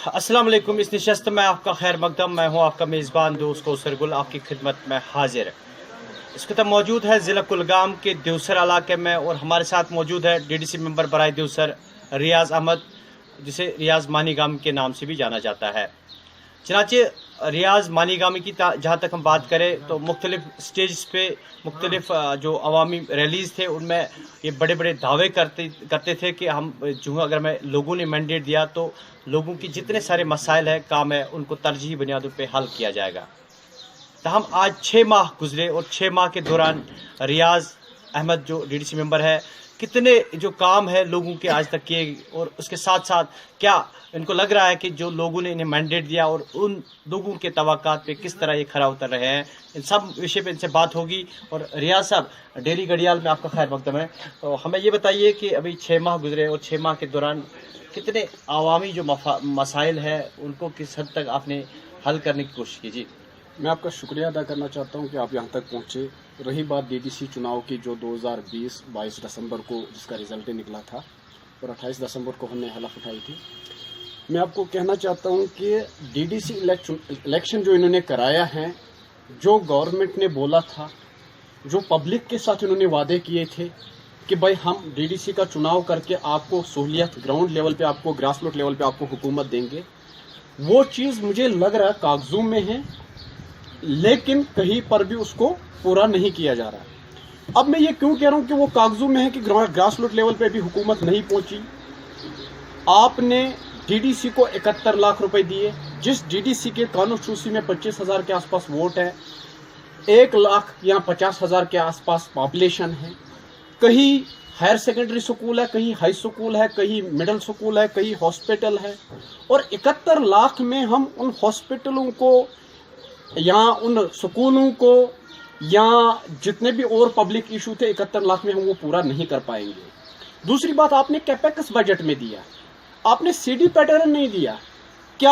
अस्सलाम वालेकुम। इस नशस्त में आपका खैर मकदम। मैं हूं आपका मेज़बान दोस्त कौसर गुल, आपकी खिदमत में हाजिर। इस वक्त मौजूद है ज़िला कुलगाम के देवसर इलाके में और हमारे साथ मौजूद है डीडीसी मेंबर बराए देवसर रियाज़ अहमद, जिसे रियाज़ मानीगामी के नाम से भी जाना जाता है। चनाचे रियाज़ मानीगामी की जहाँ तक हम बात करें तो मुख्तलिफ स्टेज पे मुख्तलिफ जो अवामी रैलीज़ थे उनमें ये बड़े बड़े दावे करते थे कि हम जो अगर मैं लोगों ने मैंडेट दिया तो लोगों की जितने सारे मसाइल हैं, काम है, उनको तरजीही बुनियादों पे हल किया जाएगा। तहम आज 6 माह गुजरे और 6 माह के दौरान रियाज़ अहमद जो डीडीसी मेंबर है, कितने जो काम है लोगों के आज तक किए और उसके साथ साथ क्या इनको लग रहा है कि जो लोगों ने इन्हें मैंडेट दिया और उन लोगों के तवक्कात पे किस तरह ये खरा उतर रहे हैं, इन सब विषय पे इनसे बात होगी। और रियाज़ साहब, डेली घड़ियाल में आपका खैर मकदम है। तो हमें ये बताइए कि अभी 6 माह गुजरे और 6 माह के दौरान कितने आवामी जो मसाइल हैं उनको किस हद तक आपने हल करने की कोशिश की? जी, मैं आपका शुक्रिया अदा करना चाहता हूं कि आप यहां तक पहुंचे। रही बात डीडीसी चुनाव की, जो 2020-22 दिसंबर को जिसका रिजल्ट निकला था और 28 दिसंबर को हमने हलफ उठाई थी, मैं आपको कहना चाहता हूं कि डीडीसी इलेक्शन जो इन्होंने कराया है, जो गवर्नमेंट ने बोला था, जो पब्लिक के साथ इन्होंने वादे किए थे कि भाई हम डीडीसी का चुनाव करके आपको सहूलियत ग्राउंड लेवल पे, आपको ग्रास रूट लेवल पे आपको हुकूमत देंगे, वो चीज़ मुझे लग रहा है कागजों में है, लेकिन कहीं पर भी उसको पूरा नहीं किया जा रहा। अब मैं ये क्यों कह रहा हूं कि वो कागजों में है कि ग्रास रूट लेवल पे भी हुकूमत नहीं पहुंची। आपने डीडीसी को 71 लाख रुपए दिए, जिस डीडीसी के कॉन्स्टिट्यूंसी में 25,000 के आसपास वोट है, 1 लाख या 50,000 के आसपास पॉपुलेशन है, कहीं हायर सेकेंडरी स्कूल है, कहीं हाई स्कूल है, कहीं मिडिल स्कूल है, कहीं हॉस्पिटल है, और 71 लाख में हम उन हॉस्पिटलों को या उन स्कूलों को या जितने भी और पब्लिक इशू थे 71 लाख में हम वो पूरा नहीं कर पाएंगे। दूसरी बात, आपने कैपेक्स बजट में दिया, आपने सीडी पैटर्न नहीं दिया। क्या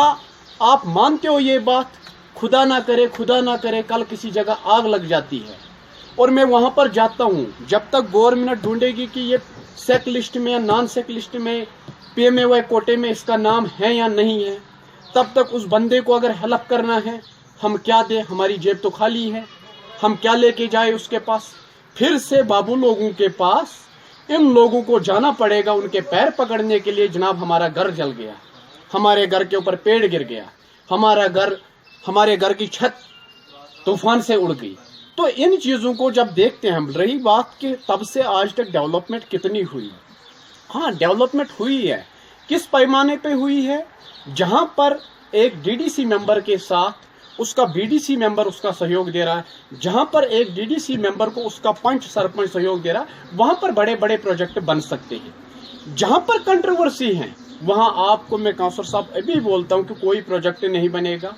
आप मानते हो ये बात? खुदा ना करे कल किसी जगह आग लग जाती है और मैं वहां पर जाता हूं, जब तक गवर्नमेंट ढूंढेगी कि ये सेक लिस्ट में या नॉन सेक लिस्ट में पीएमएवाई कोटे में इसका नाम है या नहीं है, तब तक उस बंदे को अगर हेल्प करना है, हम क्या दें? हमारी जेब तो खाली है, हम क्या लेके जाए उसके पास? फिर से बाबू लोगों के पास इन लोगों को जाना पड़ेगा उनके पैर पकड़ने के लिए। जनाब, हमारा घर जल गया, हमारे घर के ऊपर पेड़ गिर गया, हमारे घर की छत तूफान से उड़ गई। तो इन चीजों को जब देखते हैं हम, रही बात कि तब से आज तक डेवलपमेंट कितनी हुई, हाँ डेवलपमेंट हुई है, किस पैमाने पे हुई है? जहां पर एक डीडीसी मेंबर के साथ उसका बीडीसी मेंबर उसका सहयोग दे रहा है, जहां पर एक डीडीसी मेंबर को उसका पंच सरपंच सहयोग दे रहा है, वहां पर बड़े बड़े प्रोजेक्ट बन सकते हैं। जहां पर कंट्रोवर्सी है, वहां आपको मैं काउंसलर साहब अभी बोलता हूं कि कोई प्रोजेक्ट नहीं बनेगा।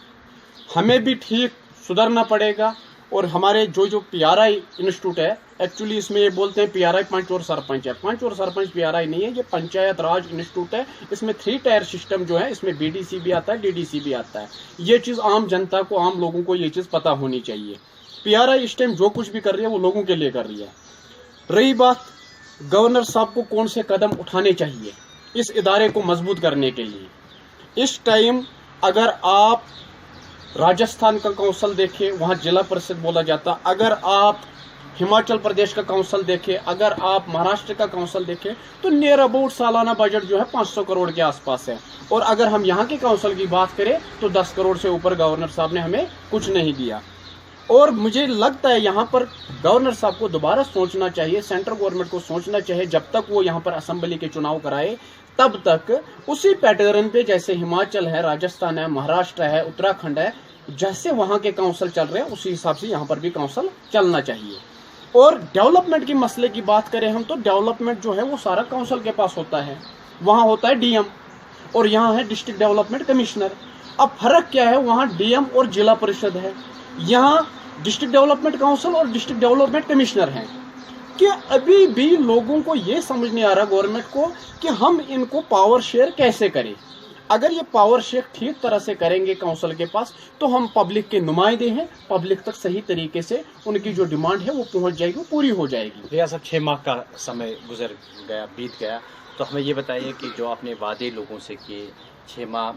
हमें भी ठीक सुधरना पड़ेगा। और हमारे जो पीआरआई इंस्टीट्यूट है, एक्चुअली इसमें ये बोलते हैं पीआरआई पंच और सरपंच है, पंच और सरपंच पीआरआई नहीं है, ये पंचायत राज इंस्टीट्यूट है। इसमें 3 टायर सिस्टम जो है, इसमें बीडीसी भी आता है, डीडीसी भी आता है। ये चीज आम जनता को, आम लोगों को ये चीज पता होनी चाहिए। पीआरआई इस टाइम जो कुछ भी कर रही है वो लोगों के लिए कर रही है। रही बात गवर्नर साहब को कौन से कदम उठाने चाहिए इस इदारे को मजबूत करने के लिए, इस टाइम अगर आप राजस्थान का काउंसिल देखें, वहां जिला परिषद बोला जाता, अगर आप हिमाचल प्रदेश का काउंसिल देखें, अगर आप महाराष्ट्र का काउंसिल देखें, तो नियर अबाउट सालाना बजट जो है 500 करोड़ के आसपास है। और अगर हम यहाँ के काउंसिल की बात करें तो 10 करोड़ से ऊपर गवर्नर साहब ने हमें कुछ नहीं दिया। और मुझे लगता है यहाँ पर गवर्नर साहब को दोबारा सोचना चाहिए, सेंट्रल गवर्नमेंट को सोचना चाहिए, जब तक वो यहाँ पर असेंबली के चुनाव कराए तब तक उसी पैटर्न पे, जैसे हिमाचल है, राजस्थान है, महाराष्ट्र है, उत्तराखंड है, जैसे वहां के काउंसिल चल रहे हैं उसी हिसाब से यहाँ पर भी काउंसिल चलना चाहिए। और डेवलपमेंट की मसले की बात करें हम, तो डेवलपमेंट जो है वो सारा काउंसिल के पास होता है, वहां होता है डीएम और यहाँ है डिस्ट्रिक्ट डेवलपमेंट कमिश्नर। अब फर्क क्या है? वहां डीएम और जिला परिषद है, यहाँ डिस्ट्रिक्ट डेवलपमेंट काउंसिल और डिस्ट्रिक्ट डेवलपमेंट कमिश्नर है। कि अभी भी लोगों को ये समझ नहीं आ रहा गवर्नमेंट को कि हम इनको पावर शेयर कैसे करें। अगर ये पावर शेयर ठीक तरह से करेंगे काउंसिल के पास, तो हम पब्लिक के नुमाइंदे हैं, पब्लिक तक सही तरीके से उनकी जो डिमांड है वो पहुंच जाएगी, वो पूरी हो जाएगी। भैया साहब, 6 माह का समय गुजर गया, बीत गया, तो हमें ये बताइए कि जो आपने वादे लोगों से किए, 6 माह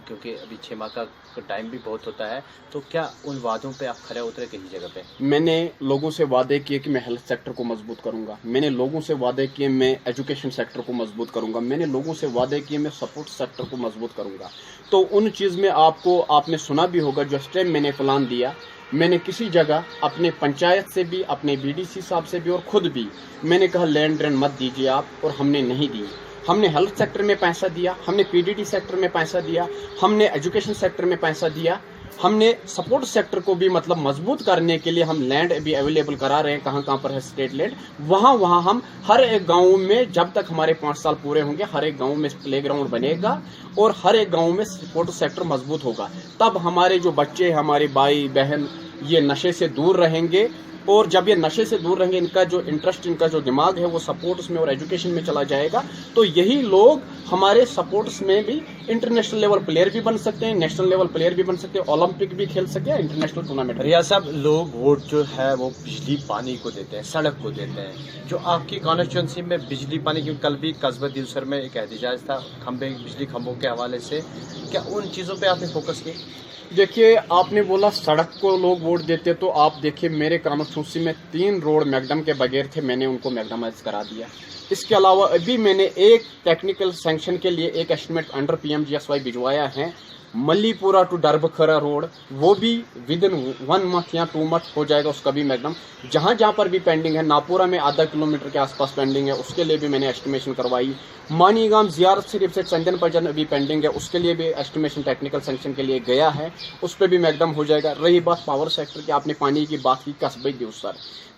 क्योंकि अभी 6 माह का टाइम भी बहुत होता है, तो क्या उन वादों पे आप खरे उतरे कहीं जगह पे? मैंने लोगों से वादे किए कि मैं हेल्थ सेक्टर को मजबूत करूंगा, मैंने लोगों से वादे किए मैं एजुकेशन सेक्टर को मजबूत करूंगा, मैंने लोगों से वादे किए मैं सपोर्ट सेक्टर को मजबूत करूंगा। तो उन चीज़ में आपने सुना भी होगा, जो टाइम मैंने प्लान दिया, मैंने किसी जगह अपने पंचायत से भी, अपने बीडीसी साहब से भी और खुद भी मैंने कहा लैंड रेंट मत दीजिए आप, और हमने नहीं दी। हमने हेल्थ सेक्टर में पैसा दिया, हमने पीडीडी सेक्टर में पैसा दिया, हमने एजुकेशन सेक्टर में पैसा दिया, हमने सपोर्ट सेक्टर को भी मतलब मजबूत करने के लिए हम लैंड अभी अवेलेबल करा रहे हैं, कहाँ कहाँ पर है स्टेट लैंड, वहाँ हम हर एक गांव में, जब तक हमारे 5 साल पूरे होंगे, हर एक गांव में प्लेग्राउंड बनेगा और हर एक गांव में सपोर्ट सेक्टर मजबूत होगा। तब हमारे जो बच्चे, हमारे भाई बहन ये नशे से दूर रहेंगे, और जब ये नशे से दूर रहेंगे, इनका जो इंटरेस्ट, इनका जो दिमाग है वो सपोर्ट्स में और एजुकेशन में चला जाएगा, तो यही लोग हमारे सपोर्ट्स में भी इंटरनेशनल लेवल प्लेयर भी बन सकते हैं, नेशनल लेवल प्लेयर भी बन सकते हैं, ओलंपिक भी खेल सकते हैं, इंटरनेशनल टूर्नामेंट। रियाज साहब, लोग वोट जो है वो बिजली पानी को देते हैं, सड़क को देते हैं। जो आपकी कॉन्स्टिट्यूंसी में बिजली पानी की, कल भी कस्बा दिवसर में एक एहतजाज था खंबे, बिजली खंभों के हवाले से, क्या उन चीज़ों पर आपने फोकस किया? देखिए, आपने बोला सड़क को लोग वोट देते, तो आप देखिए मेरे कॉन्स्टिट्यूंसी में 3 रोड मैकडम के बगैर थे, मैंने उनको मैकडमाइज करा दिया। इसके अलावा अभी मैंने एक टेक्निकल सैंक्शन के लिए एक एस्टिमेट अंडर PMGSY भिजवाया है, मल्लीपुरा टू डरबखरा रोड, वो भी विद इन 1 मंथ या 2 मंथ हो जाएगा उसका भी मैकडम। जहाँ जहाँ पर भी पेंडिंग है, नापुरा में आधा किलोमीटर के आसपास पेंडिंग है, उसके लिए भी मैंने एस्टिमेशन करवाई। मानीगाम जियारत शरीफ से चंदन परजन अभी पेंडिंग है, उसके लिए भी एस्टिमेशन टेक्निकल सैंक्शन के लिए गया है, उस पर भी मैकडम हो जाएगा। रही बात पावर सेक्टर की, आपने पानी की बात की,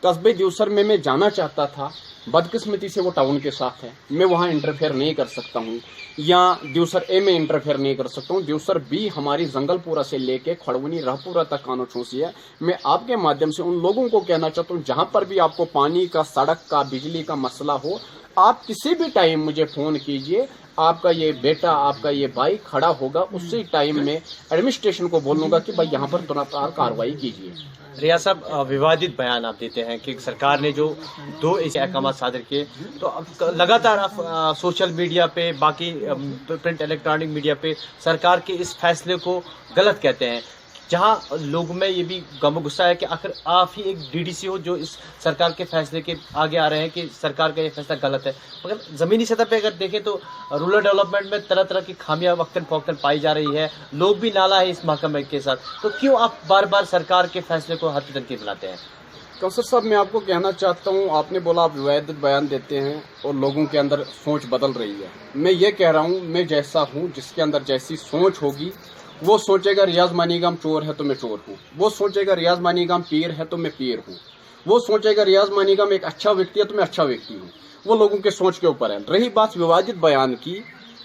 कस्बे दिवसर में मैं जाना चाहता था, बदकिस्मती से वो टाउन के साथ है, मैं वहाँ इंटरफेयर नहीं कर सकता हूँ, या दिवसर ए में इंटरफेयर नहीं कर सकता हूँ। दिवसर बी हमारी जंगलपुरा से लेके खड़वनी राहपुरा तक कॉन्स्टिट्यूंसी है। मैं आपके माध्यम से उन लोगों को कहना चाहता हूँ, जहाँ पर भी आपको पानी का, सड़क का, बिजली का मसला हो, आप किसी भी टाइम मुझे फ़ोन कीजिए, आपका ये बेटा, आपका ये भाई खड़ा होगा, उसी टाइम में एडमिनिस्ट्रेशन को बोलूँगा कि भाई यहाँ पर तुरंत कार्रवाई कीजिए। रियाज साहब, विवादित बयान आप देते हैं कि सरकार ने जो 2 ऐसे अहकाम सादर किए, तो अब लगातार आप सोशल मीडिया पे, बाकी प्रिंट इलेक्ट्रॉनिक मीडिया पे सरकार के इस फैसले को गलत कहते हैं, जहां लोगों में ये भी गम गुस्सा है कि आखिर आप ही एक डीडीसी हो जो इस सरकार के फैसले के आगे आ रहे हैं कि सरकार का ये फैसला गलत है। मगर ज़मीनी सतह पे अगर देखें तो रूरल डेवलपमेंट में तरह तरह की खामियां वक्तन फ़ौक्तन पाई जा रही है, लोग भी नाला है इस महकमे के साथ, तो क्यों आप बार बार सरकार के फैसले को हद तनकीद बनाते हैं? कौसर साहब, मैं आपको कहना चाहता हूँ, आपने बोला आप विवादित बयान देते हैं और लोगों के अंदर सोच बदल रही है। मैं ये कह रहा हूँ, मैं जैसा हूँ, जिसके अंदर जैसी सोच होगी, वो सोचेगा रियाज मानीगाम चोर है तो मैं चोर हूँ, वो सोचेगा रियाज मानीगाम पीर है तो मैं पीर हूँ, वो सोचेगा रियाज मानीगाम एक अच्छा व्यक्ति है तो मैं अच्छा व्यक्ति हूँ। वो लोगों के सोच के ऊपर है। रही बात विवादित बयान की,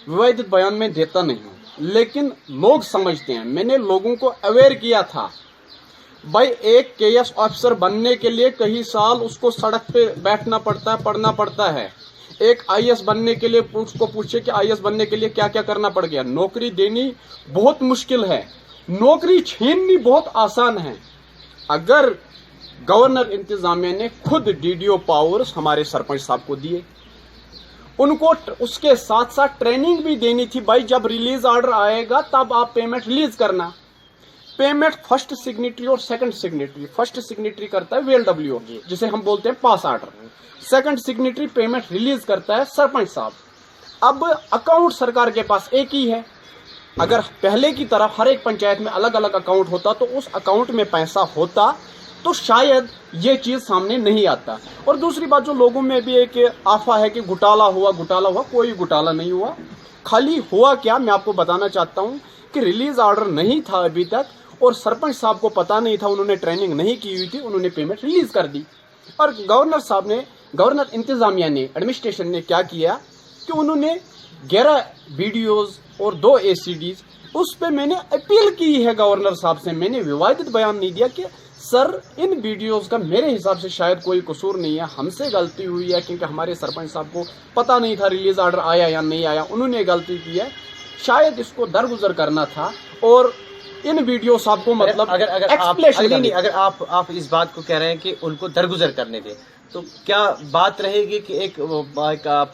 विवादित बयान में देता नहीं हूँ, लेकिन लोग समझते हैं। मैंने लोगों को अवेयर किया था, भाई एक KS ऑफिसर बनने के लिए कई साल उसको सड़क पे बैठना पड़ता है, पढ़ना पड़ता है। एक IAS बनने के लिए उसको पूछे कि IAS बनने के लिए क्या क्या करना पड़ गया। नौकरी देनी बहुत मुश्किल है, नौकरी छीननी बहुत आसान है। अगर गवर्नर इंतजामिया ने खुद DDO पावर्स हमारे सरपंच साहब को दिए, उनको उसके साथ साथ ट्रेनिंग भी देनी थी, भाई जब रिलीज ऑर्डर आएगा तब आप पेमेंट रिलीज करना। पेमेंट फर्स्ट सिग्नेटरी और सेकंड सिग्नेटरी, फर्स्ट सिग्नेटरी करता है VLWO जिसे हम बोलते हैं pass order, second signatory payment release करता है सरपंच साहब। अब अकाउंट सरकार के पास एक ही है। अगर पहले की तरह हर एक पंचायत में अलग अलग अकाउंट होता तो उस अकाउंट में पैसा होता तो शायद ये चीज सामने नहीं आता। और दूसरी बात, जो लोगों में भी एक आफा है कि घोटाला हुआ, कोई घोटाला नहीं हुआ। खाली हुआ क्या, मैं आपको बताना चाहता हूँ कि रिलीज ऑर्डर नहीं था अभी तक, और सरपंच साहब को पता नहीं था, उन्होंने ट्रेनिंग नहीं की हुई थी, उन्होंने पेमेंट रिलीज कर दी। और गवर्नर इंतजामिया ने, एडमिनिस्ट्रेशन ने क्या किया कि उन्होंने 11 वीडियोज और 2 ACDs, उस पे मैंने अपील की है गवर्नर साहब से। मैंने विवादित बयान नहीं दिया कि सर इन वीडियोस का मेरे हिसाब से शायद कोई कसूर नहीं है, हमसे गलती हुई है, क्योंकि हमारे सरपंच साहब को पता नहीं था रिलीज ऑर्डर आया या नहीं आया, उन्होंने गलती की है, शायद इसको दरगुजर करना था। और इन वीडियो साहब को मतलब अगर आप इस बात को कह रहे हैं कि उनको दरगुजर करने दें, तो क्या बात रहेगी कि एक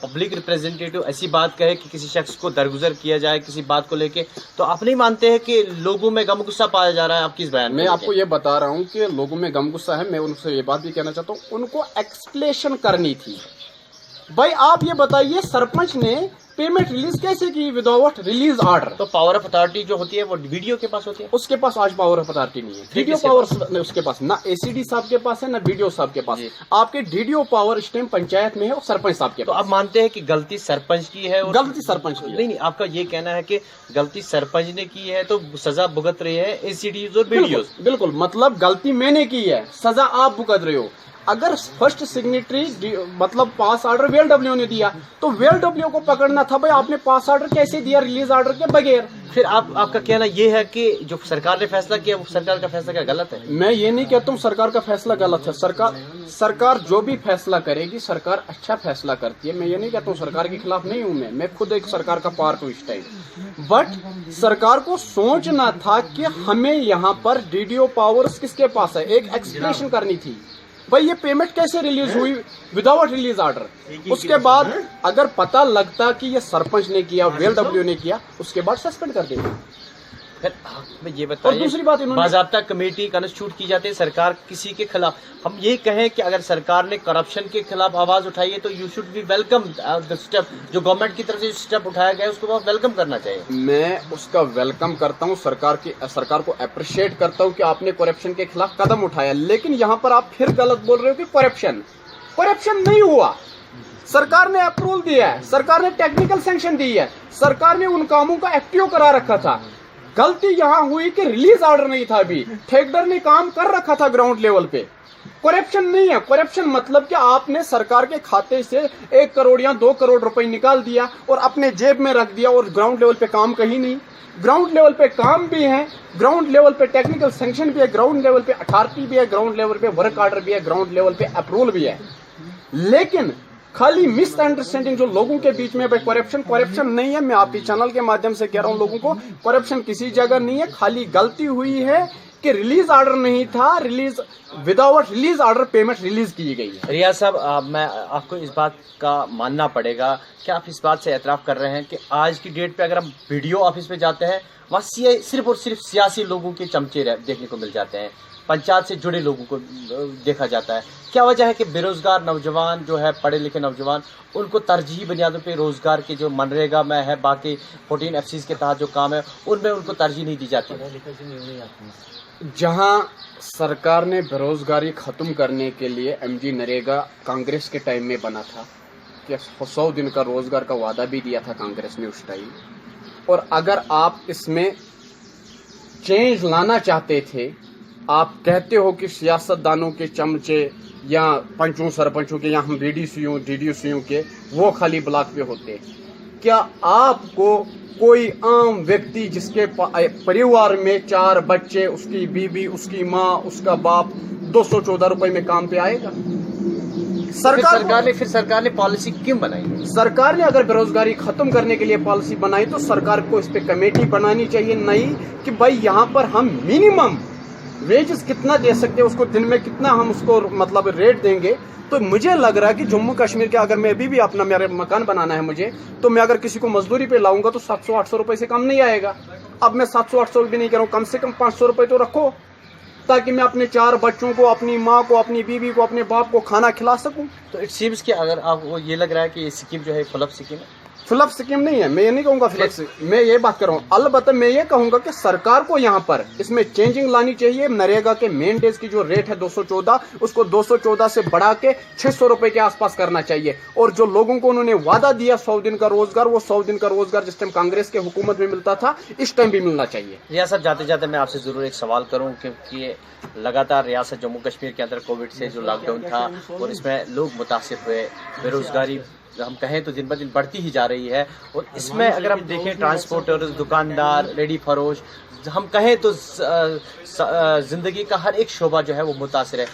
पब्लिक रिप्रेजेंटेटिव ऐसी बात कहे कि किसी शख्स को दरगुजर किया जाए किसी बात को लेके, तो आप नहीं मानते हैं कि लोगों में गम गुस्सा पाया जा रहा है आपकी इस बयान मैं आपको ये बता रहा हूँ कि लोगों में गम गुस्सा है। मैं उनसे ये बात भी कहना चाहता हूँ, उनको एक्सप्लेनेशन करनी थी। भाई आप ये बताइए, सरपंच ने पेमेंट रिलीज कैसे की विदाउट रिलीज ऑर्डर? तो पावर ऑफ अथॉरिटी जो होती है वो वीडियो के पास होती है। उसके पास आज पावर ऑफ अथॉरिटी नहीं है, वीडियो पावर उसके पास ना एसीडी साहब के पास है ना वीडियो साहब के पास। आपके वीडियो पावर इस टाइम पंचायत में है और सरपंच साहब के पास। तो आप मानते हैं कि गलती सरपंच की है? गलती सरपंच की नहीं, आपका ये कहना है कि गलती सरपंच ने की है तो सजा भुगत रही है एसीडी और वीडियो। बिल्कुल, मतलब गलती मैंने की है, सजा आप भुगत रहे हो। अगर फर्स्ट सिग्नेटरी मतलब पास ऑर्डर वेलडब्ल्यू ने दिया तो वेलडब्ल्यू को पकड़ना था। भाई आपने पास ऑर्डर कैसे दिया रिलीज ऑर्डर के बगैर? फिर आपका कहना यह है कि जो सरकार ने फैसला किया वो सरकार का फैसला क्या गलत है? मैं ये नहीं कहता हूँ सरकार का फैसला गलत है। सरकार जो भी फैसला करेगी, सरकार अच्छा फैसला करती है। मैं ये नहीं कहता हूँ, सरकार के खिलाफ नहीं हूँ मैं खुद एक सरकार का पार्ट हूँ इस टाइम। बट सरकार को सोचना था कि हमें यहाँ पर डीडीओ पावर्स किसके पास है, एक एक्सप्लेनेशन करनी थी। भाई ये पेमेंट कैसे रिलीज हुई विदाउट रिलीज ऑर्डर? उसके बाद अगर पता लगता कि ये सरपंच ने किया, वेलडब्ल्यू ने किया, उसके बाद सस्पेंड कर देंगे। ये बताइए, और दूसरी बात, इन्होंने बाज़ाब्ता कमेटी कंस्टिट्यूट की जाती है, सरकार किसी के खिलाफ। हम ये कहें कि अगर सरकार ने करप्शन के खिलाफ आवाज उठाई है तो you should be welcome the step. जो गवर्नमेंट की तरफ से स्टेप उठाया गया है उसको बहुत वेलकम करना चाहिए। मैं उसका वेलकम करता हूँ, सरकार को अप्रिशिएट करता हूँ कि आपने करप्शन के खिलाफ कदम उठाया। लेकिन यहाँ पर आप फिर गलत बोल रहे हो कि करप्शन नहीं हुआ। सरकार ने अप्रूवल दिया है, सरकार ने टेक्निकल सैंक्शन दी है, सरकार ने उन कामों का एक्टिव करा रखा था। गलती यहाँ हुई कि रिलीज ऑर्डर नहीं था, अभी ठेकेदार ने काम कर रखा था ग्राउंड लेवल पे। करप्शन नहीं है। करप्शन मतलब कि आपने सरकार के खाते से 1 करोड़ या 2 करोड़ रुपए निकाल दिया और अपने जेब में रख दिया और ग्राउंड लेवल पे काम कहीं नहीं। ग्राउंड लेवल पे काम भी है, ग्राउंड लेवल पे टेक्निकल सैंक्शन भी है, ग्राउंड लेवल पे अथॉरिटी भी है, ग्राउंड लेवल पे वर्क ऑर्डर भी है, ग्राउंड लेवल पे अप्रूवल भी है। लेकिन खाली मिसअंडरस्टैंडिंग जो लोगों के बीच में, भाई करप्शन नहीं है। मैं आपके चैनल के माध्यम से कह रहा हूं लोगों को, करप्शन किसी जगह नहीं है। खाली गलती हुई है कि रिलीज ऑर्डर नहीं था, without release order payment release की गई है। रियाज साहब, मैं आपको इस बात का मानना पड़ेगा कि आप इस बात से एतराफ कर रहे हैं कि आज की डेट पे अगर हम वीडियो ऑफिस पे जाते हैं वहाँ सिर्फ और सिर्फ सियासी लोगों के चमचे देखने को मिल जाते हैं, पंचायत से जुड़े लोगों को देखा जाता है। क्या वजह है कि बेरोजगार नौजवान जो है, पढ़े लिखे नौजवान, उनको तरजीही बुनियादों पे रोजगार के जो मनरेगा में है, बाकी 14 FCs के तहत जो काम है उनमें उनको तरजीह नहीं दी जाती? जहां सरकार ने बेरोजगारी खत्म करने के लिए MG नरेगा कांग्रेस के टाइम में बना था कि 100 दिन का रोजगार का वादा भी दिया था कांग्रेस ने उस टाइम। और अगर आप इसमें चेंज लाना चाहते थे, आप कहते हो कि सियासतदानों के चमचे या पंचों सरपंचों के, या हम DDCU के वो खाली ब्लॉक पे होते। क्या आपको कोई आम व्यक्ति जिसके परिवार में 4 बच्चे, उसकी बीवी, उसकी माँ, उसका बाप 214 रुपए में काम पे आएगा? सरकार ने पॉलिसी क्यों बनाई? सरकार ने अगर बेरोजगारी खत्म करने के लिए पॉलिसी बनाई तो सरकार को इस पे कमेटी बनानी चाहिए, नहीं कि भाई यहाँ पर हम मिनिमम वेजेस कितना दे सकते हैं, उसको दिन में कितना हम उसको मतलब रेट देंगे। तो मुझे लग रहा है कि जम्मू कश्मीर के, अगर मैं अभी भी अपना मेरा मकान बनाना है मुझे, तो मैं अगर किसी को मजदूरी पे लाऊंगा तो 700-800 रुपए से कम नहीं आएगा। अब मैं 700-800 भी नहीं कह रहा हूँ, कम से कम 500 रुपए तो रखो, ताकि मैं अपने 4 बच्चों को, अपनी माँ को, अपनी बीवी को, अपने बाप को खाना खिला सकूं। तो इट सीम्स कि अगर आपको ये लग रहा है कि ये स्कीम जो है फ्लॉप स्कीम है? फ्लॉप स्कीम नहीं है, मैं ये नहीं कहूंगा फ्लॉप, मैं ये बात कर रहा हूँ। अलबत्ता मैं ये कहूंगा कि सरकार को यहाँ पर इसमें चेंजिंग लानी चाहिए। नरेगा के मेन डेज की जो रेट है 214, उसको 214 से बढ़ा के 600 रुपए के आसपास करना चाहिए। और जो लोगों को उन्होंने वादा दिया 100 दिन का रोजगार, वो 100 दिन का रोजगार जिस टाइम कांग्रेस के हुकूमत में मिलता था, इस टाइम भी मिलना चाहिए। रियासत जाते जाते मैं आपसे जरूर एक सवाल करूँ, क्योंकि लगातार रियासत जम्मू कश्मीर के अंदर कोविड से जो लॉकडाउन था और इसमें लोग मुतासिर हुए, बेरोजगारी हम कहें तो दिन ब दिन बढ़ती ही जा रही है। और इसमें अगर हम देखें ट्रांसपोर्टर, दुकानदार, रेडी फरोश, हम कहें तो जिंदगी का हर एक शोबा जो है वो मुतासिर है।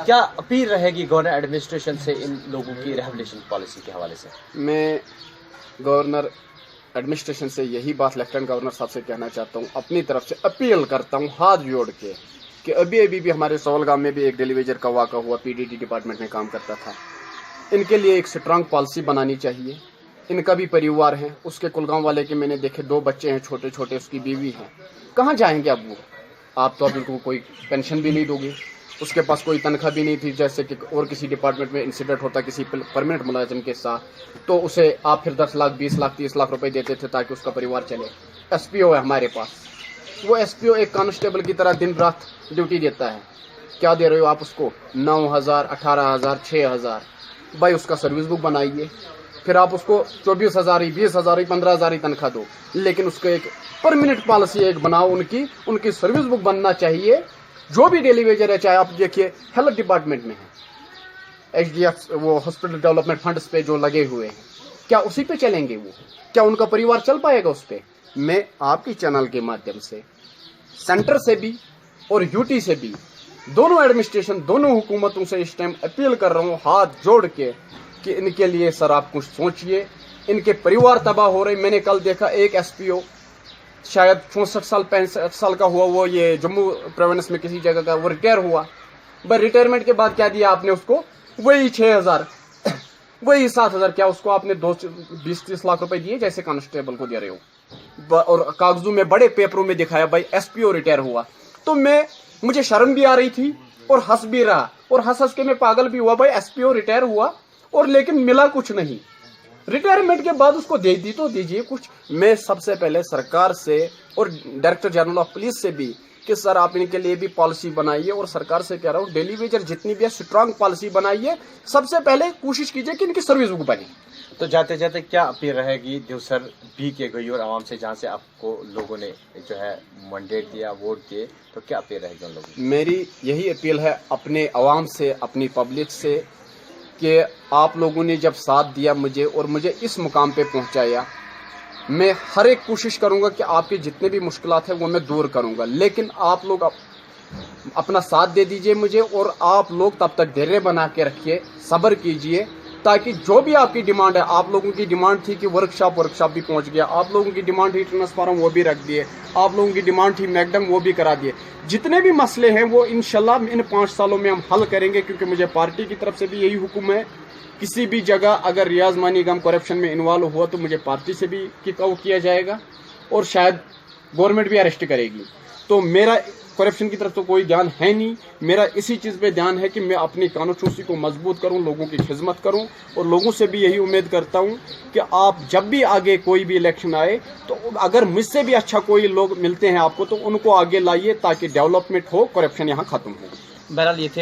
क्या अपील रहेगी गवर्नर एडमिनिस्ट्रेशन से इन लोगों की रिहैबिलिटेशन पॉलिसी के हवाले से? मैं गवर्नर एडमिनिस्ट्रेशन से यही बात लेफ्टिनेंट गवर्नर साहब से कहना चाहता हूँ, अपनी तरफ से अपील करता हूँ हाथ जोड़ के, कि कि अभी भी हमारे सवालगाम में भी एक डेलीवेजर का वाक़ा हुआ, पीडीडी डिपार्टमेंट में काम करता था। इनके लिए एक स्ट्रांग पॉलिसी बनानी चाहिए। इनका भी परिवार है, उसके कुलगांव वाले के मैंने देखे 2 बच्चे हैं छोटे छोटे, उसकी बीवी है। कहाँ जाएंगे अब वो? आप तो अभी को कोई पेंशन भी नहीं दोगे, उसके पास कोई तनख्वाह भी नहीं थी। जैसे कि और किसी डिपार्टमेंट में इंसिडेंट होता किसी परमानेंट मुलाजिम के साथ, तो उसे आप फिर 10 लाख 20 लाख 30 लाख रुपए देते थे ताकि उसका परिवार चले। एसपीओ है हमारे पास, वो एसपीओ एक कांस्टेबल की तरह दिन रात ड्यूटी देता है। क्या दे रहे हो आप उसको? 9,000 18,000 6,000। भाई उसका सर्विस बुक बनाइए, फिर आप उसको 24,000 ही 20,000 ही 15,000 ही तनख्वाह दो, लेकिन उसको एक परमानेंट पॉलिसी एक बनाओ। उनकी सर्विस बुक बनना चाहिए। जो भी डेलीवेजर है, चाहे आप देखिए हेल्थ डिपार्टमेंट में है, एचडीएफ वो हॉस्पिटल डेवलपमेंट फंड्स पे जो लगे हुए हैं, क्या उसी पे चलेंगे वो? क्या उनका परिवार चल पाएगा उस पे? मैं आपकी चैनल के माध्यम से सेंटर से भी और यूटी से भी, दोनों एडमिनिस्ट्रेशन, दोनों हुकूमतों से इस टाइम अपील कर रहा हूँ हाथ जोड़ के कि इनके लिए सर आप कुछ सोचिए। इनके परिवार तबाह हो रहे। मैंने कल देखा एक एसपीओ शायद 64 साल 65 साल का हुआ, वो ये जम्मू प्रोविंस में किसी जगह का, वो रिटायर हुआ। बस रिटायरमेंट के बाद क्या दिया आपने उसको? वही 6,000 वही 7,000। क्या उसको आपने 20-30 लाख रुपए दिए जैसे कांस्टेबल को दे रहे हो? और कागजों में बड़े पेपरों में दिखाया भाई एसपीओ रिटायर हुआ। तो मुझे शर्म भी आ रही थी और हंस भी रहा, और हंस के मैं पागल भी हुआ। भाई एसपीओ रिटायर हुआ और लेकिन मिला कुछ नहीं। रिटायरमेंट के बाद उसको दे दी तो दीजिए कुछ। मैं सबसे पहले सरकार से और डायरेक्टर जनरल ऑफ पुलिस से भी कि सर आप इनके लिए भी पॉलिसी बनाइए, और सरकार से कह रहा हूँ डेलीवेजर जितनी भी है स्ट्रांग पॉलिसी बनाइए। सबसे पहले कोशिश कीजिए कि इनकी सर्विस बुक बने। तो जाते जाते क्या अपील रहेगी देवसर बी के गयूर आवाम से, जहाँ से आपको लोगों ने जो है मैंडेट दिया, वोट दिए, तो क्या अपील रहेगी उन लोगों की? मेरी यही अपील है अपने अवाम से, अपनी पब्लिक से, कि आप लोगों ने जब साथ दिया मुझे और मुझे इस मुकाम पे पहुंचाया, मैं हर एक कोशिश करूंगा कि आपके जितने भी मुश्किलात हैं वो मैं दूर करूंगा। लेकिन आप लोग अपना साथ दे दीजिए मुझे, और आप लोग तब तक धैर्य बना के रखिए, सब्र कीजिए, ताकि जो भी आपकी डिमांड है, आप लोगों की डिमांड थी कि वर्कशॉप भी पहुंच गया, आप लोगों की डिमांड थी ट्रांसफार्मर, वो भी रख दिए, आप लोगों की डिमांड थी मैकडम, वो भी करा दिए। जितने भी मसले हैं वो इंशाल्लाह इन 5 सालों में हम हल करेंगे, क्योंकि मुझे पार्टी की तरफ से भी यही हुक्म है। किसी भी जगह अगर रियाज मानीगम करप्शन में इन्वॉल्व हुआ तो मुझे पार्टी से भी किक आउट किया जाएगा, और शायद गवर्नमेंट भी अरेस्ट करेगी। तो मेरा करप्शन की तरफ तो कोई ध्यान है नहीं, मेरा इसी चीज़ पे ध्यान है कि मैं अपनी कानूनशूसी को मजबूत करूं, लोगों की खिदमत करूं, और लोगों से भी यही उम्मीद करता हूं कि आप जब भी आगे कोई भी इलेक्शन आए तो अगर मुझसे भी अच्छा कोई लोग मिलते हैं आपको तो उनको आगे लाइए, ताकि डेवलपमेंट हो, करप्शन यहाँ खत्म हो। बहरहाल ये थे